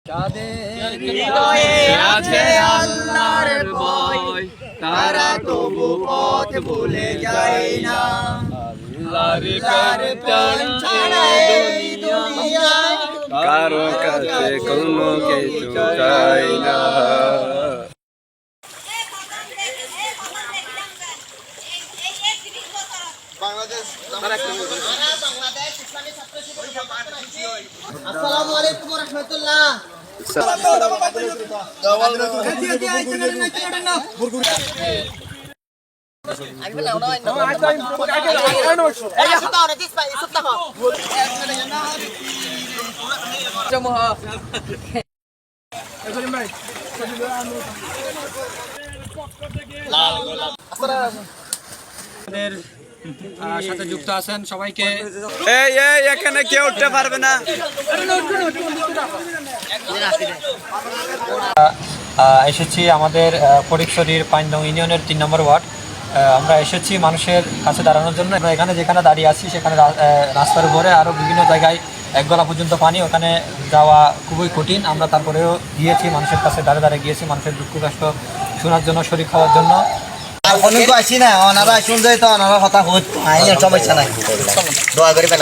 যাদের হৃদয়ে আছে আল্লাহর ভয়, তারা তবু পথ ভুলে যায় না। আল্লাহর প্রেম ছাড়া এই দুনিয়ায় কারো কাছে কোনো কিছু চাই না। আসসালামু আলাইকুম ওয়া রাহমাতুল্লাহ। সাথে যুক্ত আছেন সবাইকে এই এখানে কেউ উঠতে পারবে না। এসেছি আমাদের ফটিকছড়ির 5 নং ইউনিয়নের 3 নম্বর ওয়ার্ড। আমরা এসেছি মানুষের কাছে দাঁড়ানোর জন্য। আমরা এখানে যেখানে দাঁড়িয়ে আছি সেখানে রাস্তার উপরে আরও বিভিন্ন জায়গায় এক গলা পর্যন্ত পানি, ওখানে যাওয়া খুবই কঠিন। আমরা তারপরেও গিয়েছি, মানুষের কাছে দাঁড়িয়ে গিয়েছি, মানুষের দুঃখ কষ্ট শোনার জন্য, শরীর খাওয়ার জন্য। অনেক আছি না, ওনারা শুনছে তো ওনারা কথা হচ্ছে সমস্যা নাই, দোয়া করবেন।